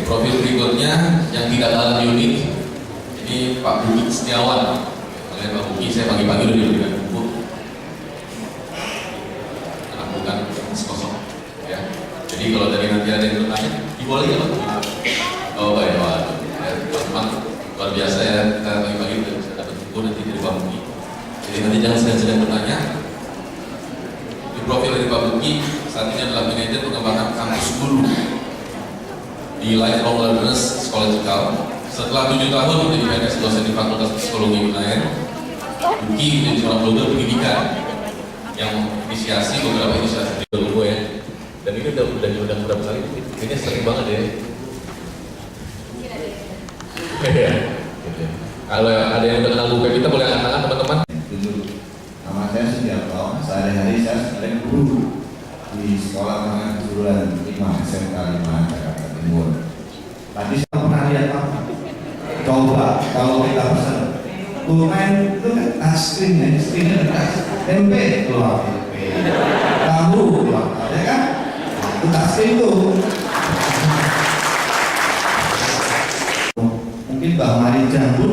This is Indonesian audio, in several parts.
Profil berikutnya yang tidak kalah unik, ini Pak Buki Setiawan. Oleh Pak Buki, saya pagi-pagi udah diberikan buku, karena bukan kosong. Ya. Jadi kalau dari nanti ada yang bertanya, diboleh ya Pak? Oh baik, teman-teman luar biasa ya, kita pagi-pagi udah bisa dapat buku nanti dari Pak Buki. Jadi nanti jangan sedang-sedang bertanya. Di profil dari Pak Buki saat ini adalah manajer pengembangan kampus guru di Lifelong Learners Psychological. Setelah 7 tahun menjadi PNS dosen di Fakultas Psikologi UNAIR, Buki menjadi seorang blogger pendidikan yang inisiasi beberapa inisiasi di gue ya. Dan ini udah berapa kali? Ini sering banget ya. Kalau ada yang kenal buku kita boleh angkat tangan teman-teman. Nama saya Sudiarto, sehari-hari saya sebagai guru di Sekolah Menengah Kejuruan 5 SMK 5 Jakarta Timur. Tadi saya pernah lihat apa? Coba kalau kita pesan pulpen itu kan touchscreen ya, screennya ada tempe keluar tempe, tahu keluar, ya kan? Itu touchscreen itu. Mungkin Mbak Marija pun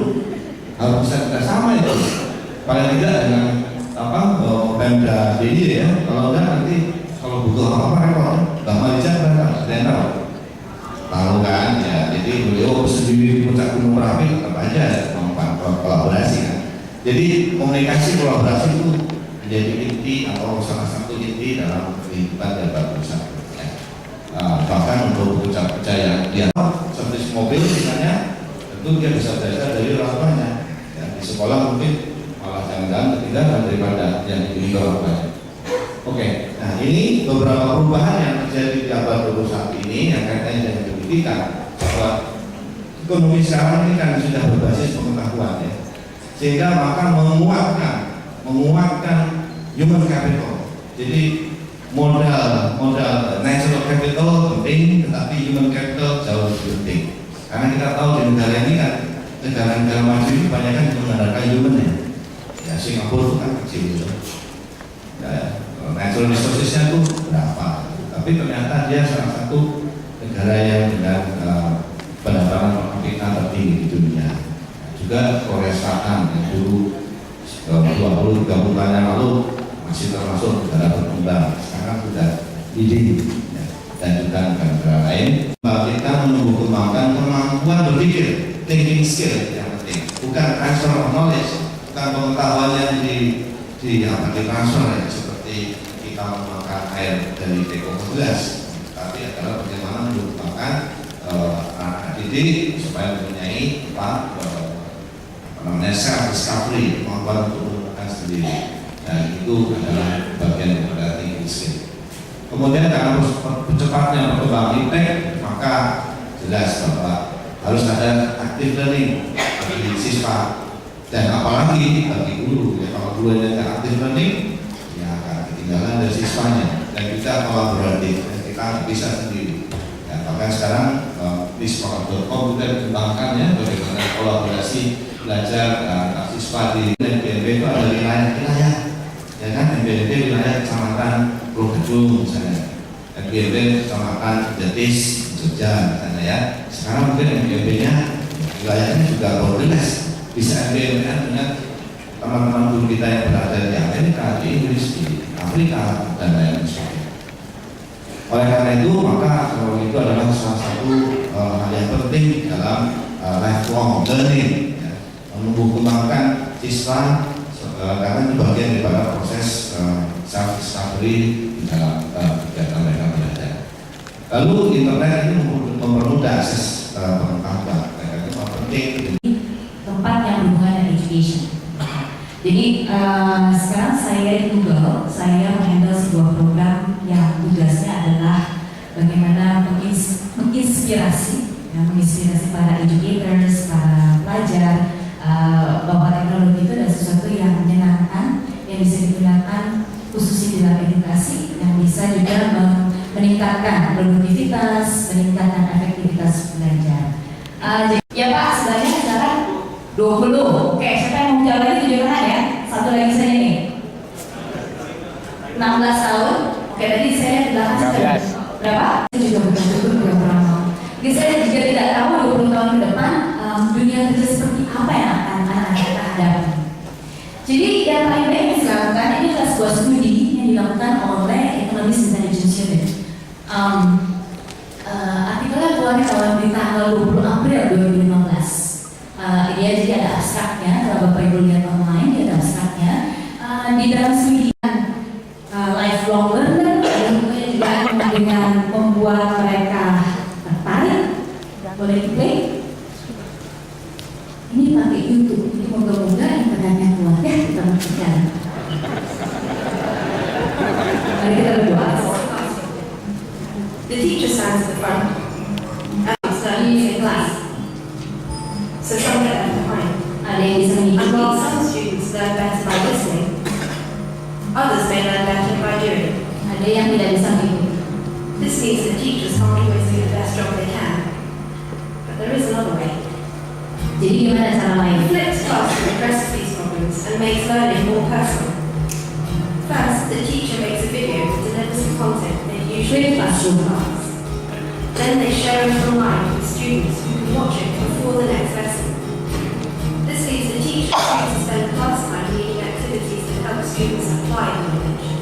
harus bisa kerjasama itu. Paling tidak dengan Pemda DIY ya. Kalau enggak nanti kalau butuh apa-apa repot. Mbak Marija kan tahu kan ya, jadi beliau sendiri di puncak gunung Merapi tetap aja kolaborasi kan. Jadi komunikasi kolaborasi itu menjadi inti atau salah satu inti dalam kehidupan dan berusaha. Ya. Bahkan untuk ucap percaya dia seperti mobil misalnya, tentu dia bisa belajar dari orang tuanya. Ya, di sekolah mungkin malah jangan-jangan ketinggalan daripada yang dimiliki orang tuanya. Oke, nah ini beberapa perubahan yang terjadi di abad 21 ini yang kaitannya dengan pendidikan, bahwa ekonomi sekarang ini kan sudah berbasis pengetahuan ya, sehingga maka menguatkan human capital. Jadi modal natural capital penting, tetapi human capital jauh lebih penting. Karena kita tahu di negara ini kan, negara-negara maju ini kebanyakan mengandalkan human ya, Singapura itu kan kecil gitu. Ya, natural resources-nya itu berapa? Tapi ternyata dia salah satu negara yang dengan pendapatan per kapita tertinggi di dunia. Juga Korea Selatan yang dulu 20-30 tahun yang lalu masih termasuk negara berkembang, sekarang sudah leading ya, dan juga negara lain. Kita menumbuh kembangkan kemampuan berpikir, thinking skill yang penting, bukan transfer of knowledge, bukan pengetahuan yang ditransfer ya, seperti kita memakan air dari teko gelas, tapi adalah bagaimana mengembangkan anak didik supaya mempunyai self discovery, kemampuan untuk menemukan sendiri, dan itu adalah bagian dari thinking skill. Kemudian karena cepatnya perkembangan iptek, maka jelas bahwa harus ada active learning bagi siswa. Dan apalagi bagi guru, ya, kalau guru yang tidak aktif learning, ya akan ketinggalan dari siswanya. Dan kita kolaboratif, kita bisa sendiri. Dan bahkan sekarang di sekolah.com kita dikembangkan ya, bagaimana kolaborasi belajar antar siswa di NBNB itu ada wilayah, ya kan? NBNB wilayah Kecamatan Purwodadi misalnya, NBNB Kecamatan Jetis, Jogja misalnya ya. Sekarang mungkin NBNB-nya wilayahnya juga borderless. Bisa MBMN dengan teman-teman guru kita yang berada di Amerika, di Inggris, di Afrika, dan lain sebagainya. Oleh karena itu, maka itu adalah salah satu hal yang penting dalam lifelong learning, ya, menumbuh kembangkan siswa karena itu bagian daripada proses self discovery di dalam kegiatan mereka belajar. Lalu internet ini mempermudah akses pengetahuan, itu penting. Tempat yang berhubungan dengan education. Jadi sekarang saya di Google, saya menghandle sebuah program yang tugasnya adalah bagaimana menginspirasi para educators, para pelajar, bahwa teknologi itu adalah sesuatu yang menyenangkan, yang bisa digunakan khususnya di dalam edukasi, yang bisa juga meningkatkan produktivitas, meningkatkan efektivitas belajar. Ya Pak, sebenarnya sekarang 20. Oke, siapa yang mau jawab lagi tunjukkan ya? Satu lagi saya nih. 16 tahun. Oke, tadi saya di belakang berapa? Saya juga betul-betul tidak pernah mau. Jadi saya juga tidak tahu 20 tahun ke depan dunia kerja seperti apa yang akan anak-anak kita hadapi. Jadi yang paling baik yang dilakukan ini adalah sebuah studi yang dilakukan oleh Economist Intelligence Unit. Artikelnya keluar di tanggal 20 April 2015. Ini jadi ada abstraknya, kalau Bapak Ibu lihat online, dia ada abstraknya. Di dalam studi lifelong learner, tentunya juga dengan membuat mereka tertarik. Boleh di-play? Ini pakai YouTube, jadi moga-moga internetnya kuat ya, kita buktikan. Mari kita berdoa. The teacher stands at the front. Study in class. So some get left behind. Ada yang bisa mengikuti. And while some students learn better by listening, others may learn better by doing. Ada yang tidak bisa mengikuti. This means that teachers can't always do the best job they can. But there is another way. Jadi gimana cara lain? Flipped classroom addresses these problems and makes learning more personal. First, the teacher makes a video that delivers the content they usually classroom class. Then they share it online with students who can watch it before the next lesson. This leaves the teacher free to spend class time leading activities that help students apply the knowledge.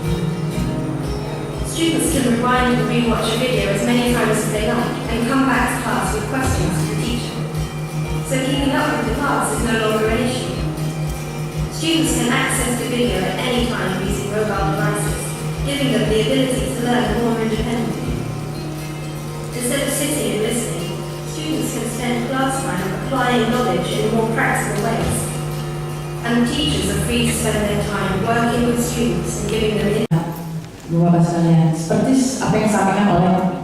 Students can rewind and rewatch a video as many times as they like and come back to class with questions to the teacher. So keeping up with the class is no longer an issue. Students can access the video at any time using mobile devices, giving them the ability to learn more independently. Instead of sitting and listening, students can spend class time applying knowledge in more practical ways. And teachers are free to spend their time working with students and giving them Bapak sekalian, seperti apa yang disampaikan oleh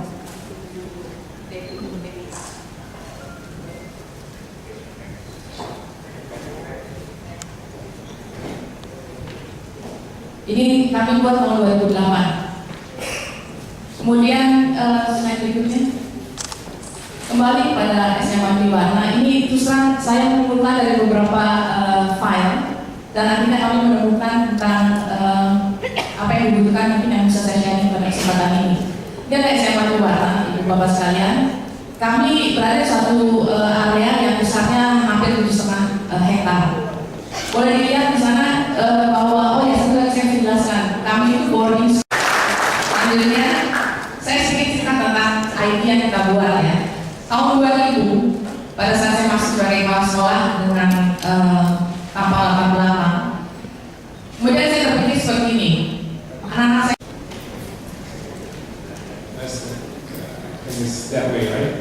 ini kami buat tahun 2008. Kemudian slide berikutnya kembali pada SMA Triwarna. Ini terus terang saya mengumpulkan dari beberapa file dan akhirnya kami menemukan tentang apa yang dibutuhkan, mungkin yang bisa saya share pada kesempatan ini. Dia ada SMA Triwarna, Ibu Bapak sekalian. Kami berada di suatu area yang besarnya hampir 7,5 hektar. Boleh dilihat di sana bahwa saya jelaskan, kami itu boarding school. Selanjutnya, saya sedikit cerita tentang IT yang kita buat ya. Tahun 2000, pada saat saya masuk sebagai kepala sekolah dengan tanpa latar belakang, kemudian saya terpikir seperti ini. Anak-anak saya It's that way, right?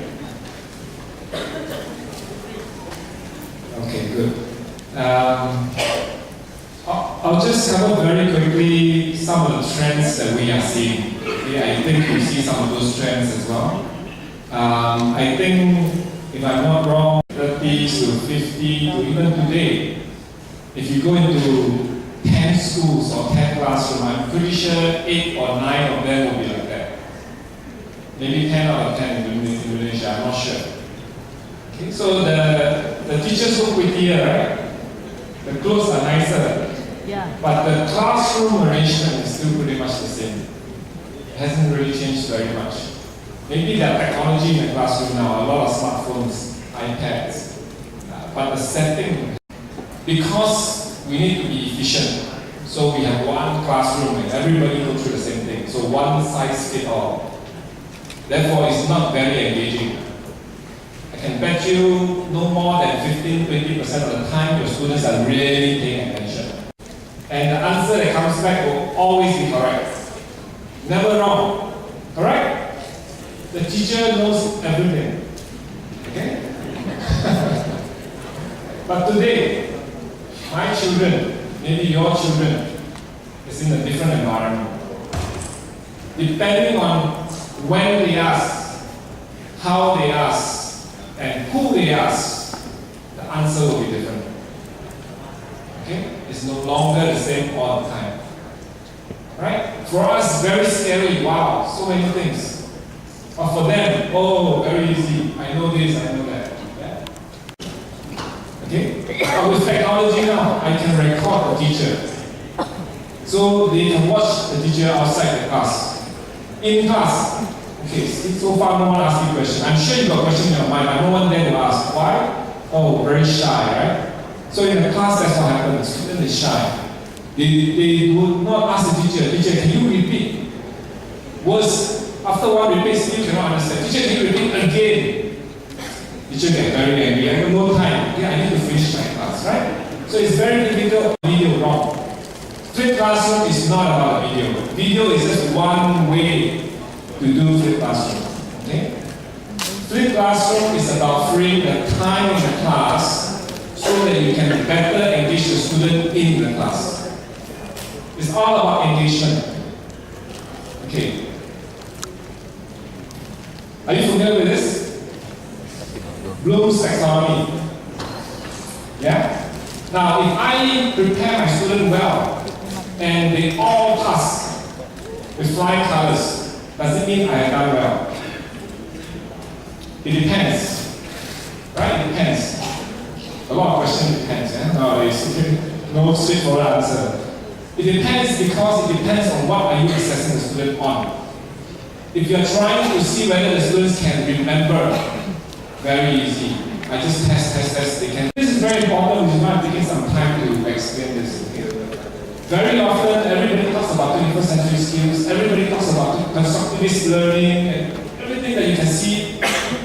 Okay, good. I'll just cover very quickly some of the trends that we are seeing. I think you see some of those trends as well. I think, if I'm not wrong, 30 to 50 to even today, if you go into 10 schools or 10 classrooms, I'm pretty sure 8 or 9 of them will be like that. Maybe 10 out of 10 in Indonesia, I'm not sure. Okay, so the teachers look prettier, right? The clothes are nicer. Yeah. But the classroom arrangement is still pretty much the same. It hasn't really changed very much. Maybe the technology in the classroom now, a lot of smartphones, iPads, but the setting, because we need to be efficient, so we have one classroom and everybody goes through the same thing. So one size fits all. Therefore, it's not very engaging. I can bet you no more than 15-20% of the time your students are really paying attention. and the answer that comes back will always be correct. Never wrong. Correct? The teacher knows everything. Okay? But today, my children, maybe your children, is in a different environment. Depending on when they ask, how they ask, and who they ask, the answer will be different. Okay? It's no longer the same all the time. Right? For us, very scary. Wow, so many things. But for them, oh, very easy. I know this, I know that. Yeah? Okay? But with technology now, I can record the teacher. So they can watch the teacher outside the class. In class. Okay, so far no one asked me a question. I'm sure you got a question in your mind, but no one there to ask. Why? Oh, very shy, right? So in the class, that's what happens. The student is shy. They would not ask the teacher, can you repeat? Worse, after one repeat, still cannot understand. Teacher, can you repeat again? Teacher get very angry. I have no time. Okay, I need to finish my class, right? So it's very difficult. Video wrong. Flipped classroom is not about video. Video is just one way to do flipped classroom. Okay? Flipped classroom is about freeing the time in the class so that you can better engage the student in the class. It's all about engagement. Okay. Are you familiar with this? Bloom's taxonomy. Yeah? Now, if I prepare my student well, and they all pass with flying colors, does it mean I have done well? It depends. Right? It depends. A lot of questions depends. Nowadays, no straightforward answer. It depends because it depends on what are you assessing the student on. If you are trying to see whether the students can remember, very easy. I just test, they can. This is very important, which is why I'm taking some time to explain this. Okay? Very often, everybody talks about 21st century skills, everybody talks about constructivist learning, and everything that you can see,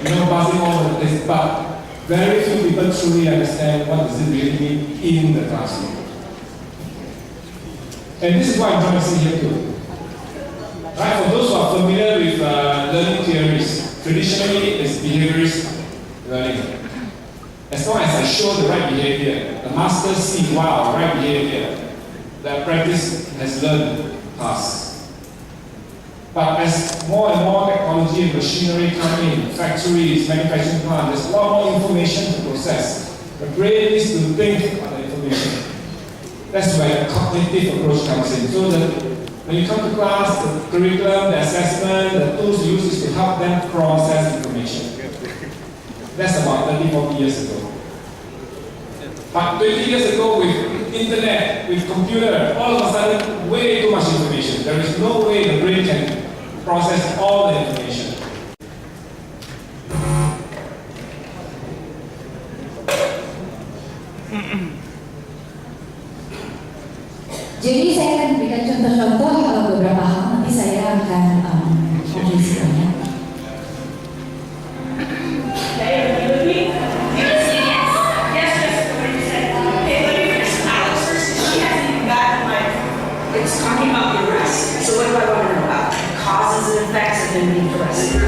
buzzing all over the place, but very few people truly understand what does it really mean in the classroom. And this is why I'm trying to say here too. Right, for those who are familiar with learning theories, traditionally it's behaviorist learning. As long as I show the right behavior, the master sees, wow, right behavior, the apprentice has learned fast. But as more and more technology and machinery come in, factories, manufacturing plants, there's a lot more information to process. The brain needs to think about the information. That's where the cognitive approach comes in. So when you come to class, the curriculum, the assessment, the tools you use is to help them process information. That's about 30, 40 years ago. But 20 years ago, with internet, with computer, all of a sudden, way too much information. There is no way the brain can process all the information. Jadi saya akan berikan contoh-contoh beberapa hal, nanti saya akan menjelaskannya. It's talking about the arrest. So what do I want to know about? Causes and effects of him being arrested.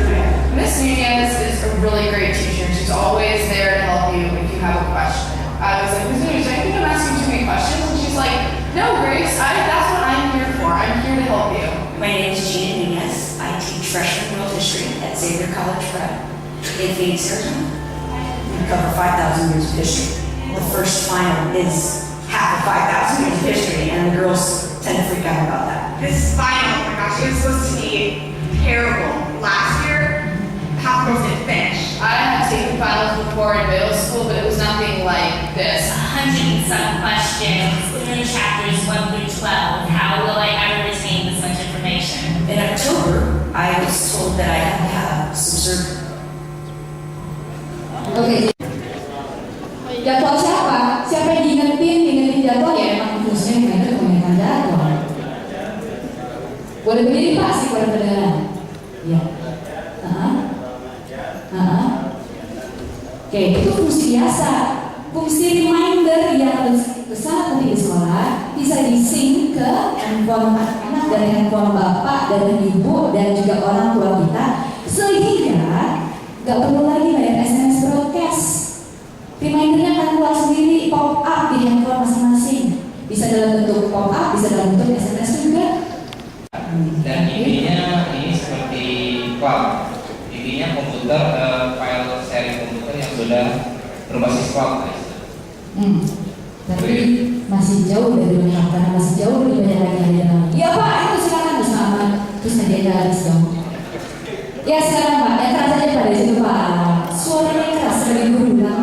Miss Nunez is a really great teacher. She's always there to help you if you have a question. I was like, Miss Nunez, I think I'm asking too many questions. And she's like, no, Grace, that's what I'm here for. I'm here to help you. My name is Gina Nunez. I teach freshman world history at Xavier College Prep in Phoenix, Arizona. We cover 5,000 years of history. The first final is half of 5,000 years of history, and the girls tend to freak out about that. This final, oh my gosh, it was supposed to be terrible. Last year, half of us didn't finish. I had taken finals before in middle school, but it was nothing like this. 100 and some questions in chapters 1 through 12. How will I ever retain this much information? In October, I was told that I had to have some surgery. Oke. Jadwal siapa? Siapa yang diingetin jadwal ya emang khususnya yang ada kebanyakan jadwal. Boleh berdiri Pak sih boleh kedengaran. Ya. Oke, itu fungsi biasa. Fungsi reminder yang sangat penting di sekolah bisa di-sync ke handphone anak dan handphone bapak dan ibu dan juga orang tua kita, sehingga nggak perlu lagi bayar SMS broadcast. Remindernya akan keluar sendiri, pop up di handphone masing-masing. Bisa dalam bentuk pop up, bisa dalam bentuk SMS juga. Dan intinya ini seperti cloud. Intinya komputer, file sharing komputer yang sudah berbasis cloud. Tapi masih jauh dari lengkap karena masih jauh lebih banyak lagi yang dalam. Ya Pak, itu silakan Mas Ahmad. Terus nanti ada habis dong. Ya sekarang Pak, yang keras aja pada situ Pak. Suaranya keras dari guru bilang.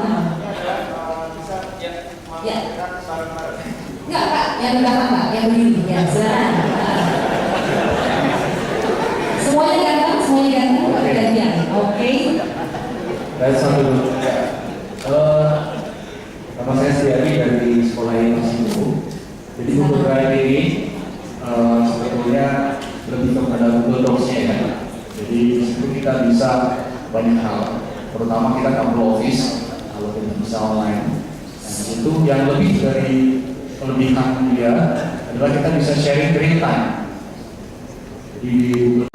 Ya. Enggak Pak, yang di belakang Pak, yang berdiri. Ya silakan. Semuanya ganteng, Pak gantian. Oke. Baik, satu dulu. Nama saya Setiadi dari Sekolah Indonesia. Jadi Google Drive ini sebetulnya lebih kepada Google Docs-nya ya. Jadi di situ kita bisa banyak hal, terutama kita tahu Office kalau kita bisa online. Nah, itu yang lebih dari kelebihan dia adalah kita bisa sharing real time. Jadi di Google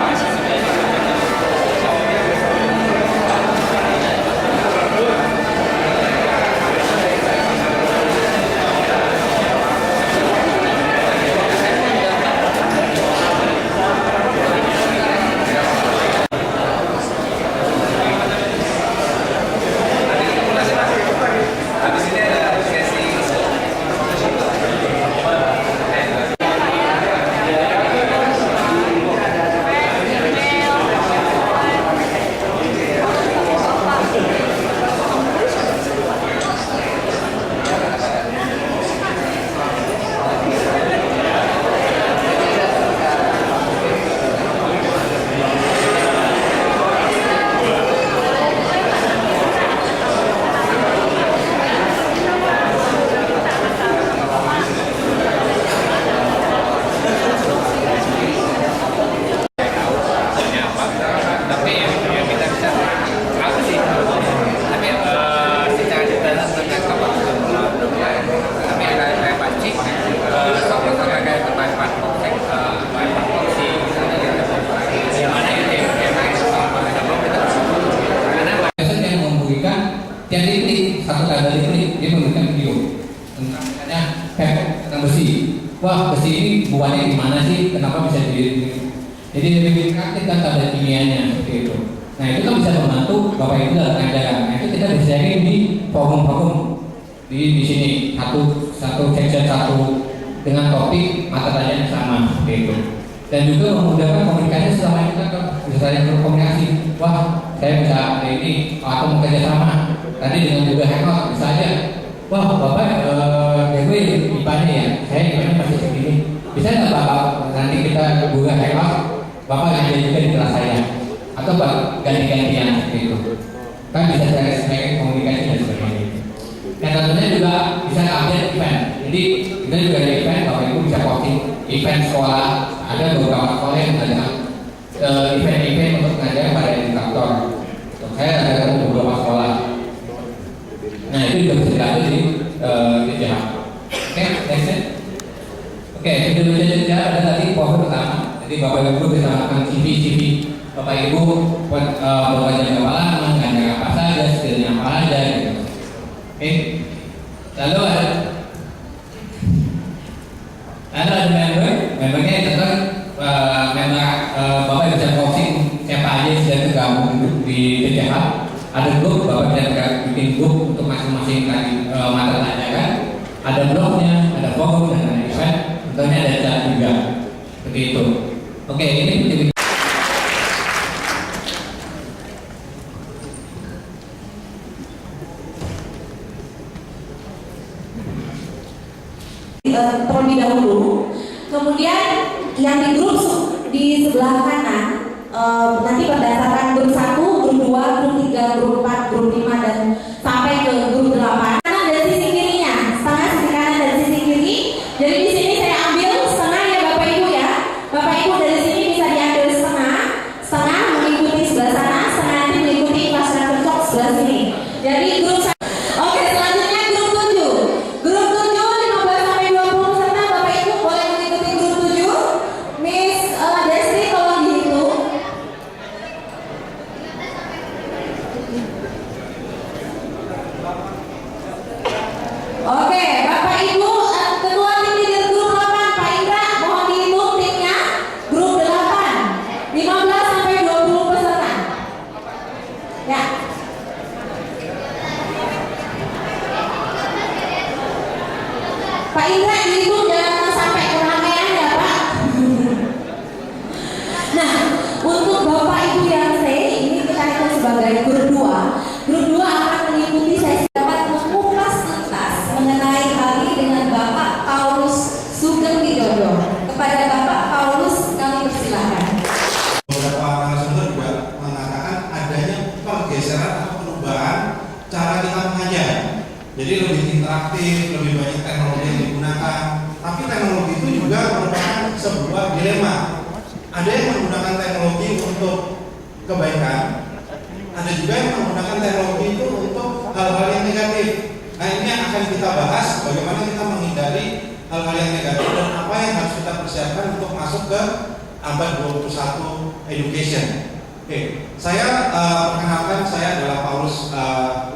wah besi ini buahnya gimana sih, kenapa bisa jadi lebih kreatif kan pada kimianya seperti itu. Nah itu kan bisa membantu Bapak Ibu dalam pengajaran. Nah itu kita bisa sharing di forum-forum di sini satu section satu dengan topik mata pelajaran yang sama seperti itu. Dan juga memudahkan komunikasi selama kita bisa saling berkomunikasi. Wah saya bisa hari ini atau mau kerjasama tadi dengan Google Hangout bisa aja. Wah Bapak gue IPA-nya ya, saya IPA-nya masih segini. Bisa nggak Bapak nanti kita Google Hangout, Bapak ada juga di kelas saya, atau ganti-gantian seperti itu. Kan bisa saya komunikasi dan sebagainya. Dan tentunya juga bisa update event. Jadi kita juga ada event, Bapak Ibu bisa posting event sekolah. Ada beberapa sekolah yang ada event-event untuk mengajar pada edukator. Saya ada beberapa sekolah. Nah itu juga bisa diatur di DJH. Oke, next. Oke, video DJH ada tadi poin pertama. Jadi Bapak Ibu bisa melakukan CV Bapak Ibu bekerja berapa lama, mengajar apa saja, skillnya apa aja gitu. Oke. Lalu ada membernya itu kan member Bapak bisa posting siapa aja yang sudah tergabung di DJH. Ada grup, Bapak bisa bikin grup untuk masing-masing mata pelajaran. Ada blognya, ada forum, dan ada event. Tentunya ada chat juga. Seperti itu. Oke, ini penting. Terlebih dahulu, kemudian yang di grup di sebelah kanan nanti berdasarkan grup 1, grup 2, grup 3, grup 4, grup 5 dan sampai ke grup 8. Kanan dan sisi kirinya, setengah sisi kanan dan sisi kiri. Jadi di sini saya ambil setengah ya Bapak Ibu ya. Bapak Ibu dari sini bisa diambil setengah mengikuti sebelah sana, setengah nanti mengikuti kelas Talk sebelah sini. Jadi grup 1. Oke, selanjutnya grup 7. Grup 7 15 sampai 20 peserta Bapak dilema. Ada yang menggunakan teknologi untuk kebaikan, ada juga yang menggunakan teknologi itu untuk hal-hal yang negatif. Nah, ini yang akan kita bahas, bagaimana kita menghindari hal-hal yang negatif dan apa yang harus kita persiapkan untuk masuk ke abad 21 education. Oke, saya perkenalkan, saya adalah Paulus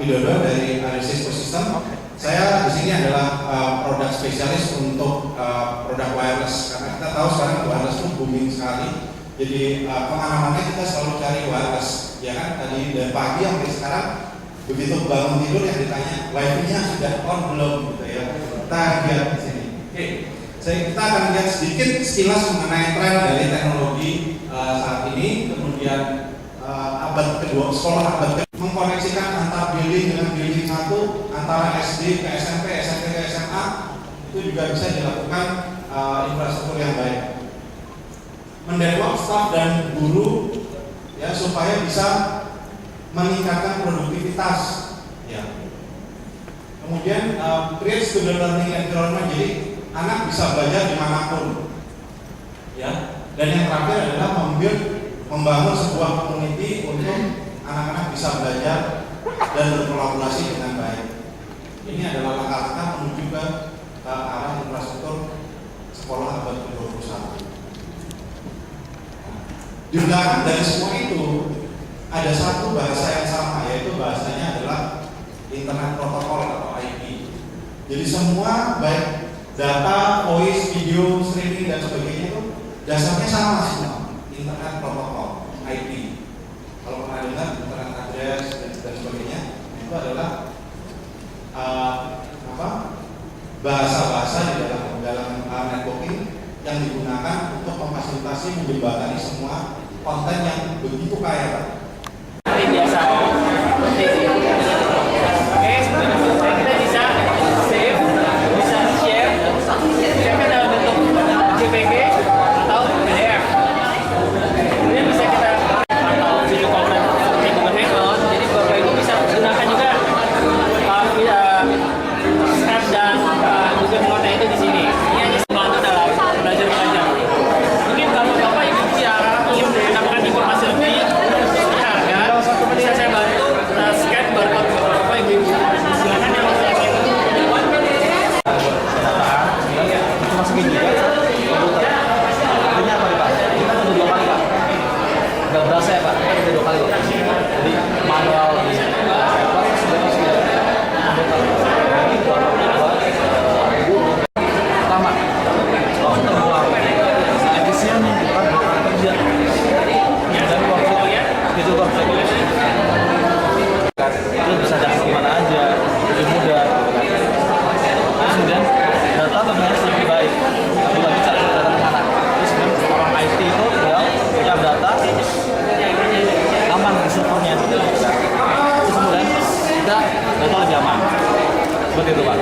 Widodo dari Analysis Ecosystem. Saya di sini adalah produk spesialis untuk produk wireless, karena kita tahu sekarang wireless itu booming sekali. Jadi pengalamannya kita selalu cari wireless, ya kan? Tadi dari pagi sampai sekarang begitu bangun tidur yang ditanya wifi-nya sudah on belum, gitu ya. Kita lihat di sini. Oke, kita akan lihat sedikit sekilas mengenai tren dari teknologi saat ini, kemudian abad kedua, sekolah abad kedua, mengkoneksikan antara building dengan building satu, antara SD ke SMP, SMP ke SMA, itu juga bisa dilakukan infrastruktur yang baik. Mendevelop staf dan guru ya supaya bisa meningkatkan produktivitas ya. Kemudian create student learning environment, jadi anak bisa belajar dimanapun ya. Dan yang terakhir adalah membangun sebuah community untuk anak-anak bisa belajar dan berkolaborasi dengan baik. Ini adalah langkah-langkah menuju ke arah infrastruktur sekolah abad ke-21. Di belakang dari semua itu ada satu bahasa yang sama, yaitu bahasanya adalah Internet Protocol atau IP. Jadi semua baik data, voice, video, streaming dan sebagainya itu dasarnya sama semua. Internet Protocol IP. Kalau pernah dengar internet address dan sebagainya, itu adalah bahasa-bahasa di dalam networking yang digunakan untuk memfasilitasi menjembatani semua konten yang begitu kaya. Biasa. Oke, kita bisa save, bisa share dalam bentuk JPG atau PDF. Kemudian bisa kita atau video conference seperti Google Hangout. Jadi Bapak Ibu bisa gunakan juga Skype dan Google Hangout itu di sini. Ini hanya membantu dalam belajar mengajar. Mungkin kalau Bapak Ibu yang ingin mendapatkan informasi lebih berharga, bisa saya bantu scan barcode Bapak Ibu. Silakan yang mau saya scan. Masukin juga. Ini apa nih Pak? Kita udah 2 kali Pak. Nggak berasa ya Pak? Kita udah 2 kali Pak. Jadi manual di pertama. Oh, terbuang. Efisien nih, bukan kerja. Dan waktunya itu Pak. Terus bisa dapat kemana aja, lebih mudah. Terus kemudian data bermain lebih baik. Tapi lagi cara data kemana? Terus kemudian orang IT itu tinggal punya data aman di servernya. Terus kemudian kita data lebih aman. Seperti itu Pak.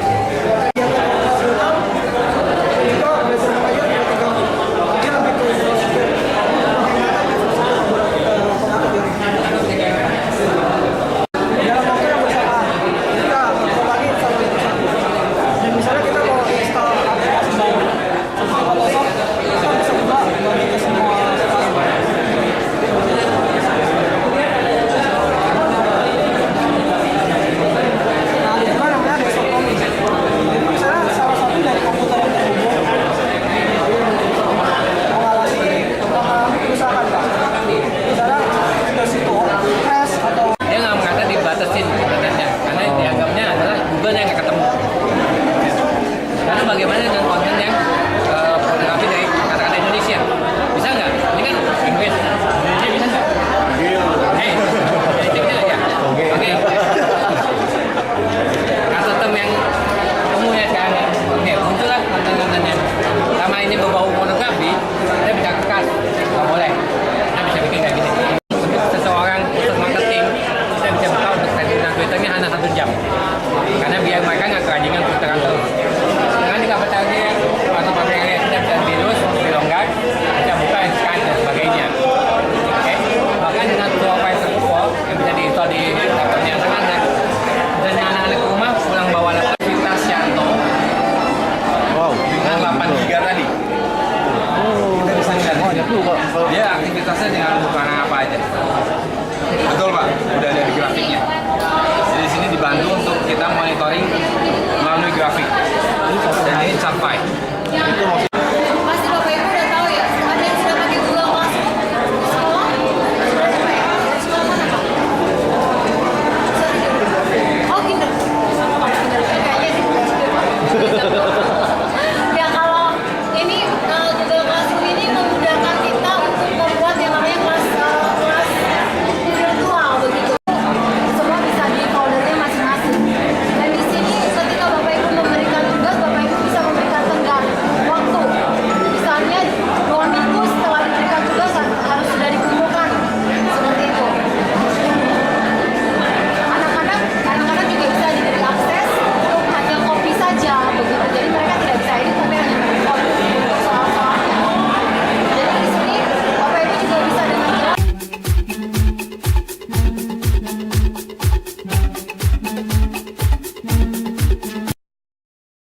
Dia nggak mengata dibatasin kontennya, karena dianggapnya adalah Google yang nggak ketemu. Karena bagaimana dengan konten yang fotografi dari kata-kata Indonesia, bisa nggak? Ini kan Inggris, Indonesia bisa nggak? Jadi bisa ya? Oke. Kata tem yang ketemu ya sekarang. Oke, muncullah konten-kontennya. Sama ini berbau fotografi, kita bisa kekas, nggak boleh. Kita bisa bikin kayak gini. Seseorang untuk marketing, kita bisa buka untuk settingan Twitternya hanya 1 jam, karena biar mereka nggak kerajingan Twitteran terus. Dengan dikabut lagi atau pakai kita bisa virus, dilonggar, bisa buka Skype dan sebagainya. Oke, bahkan dengan file terkumpul yang bisa diinstal di laptopnya anak-anak. Dan anak-anak ke rumah pulang bawa laptop kita Shanto dengan 8 GB tadi. atasnya tinggal bukaan apa aja. Betul Pak, udah ada di grafiknya. Jadi di sini dibantu untuk kita monitoring melalui grafik. Dan ini chart file. Itu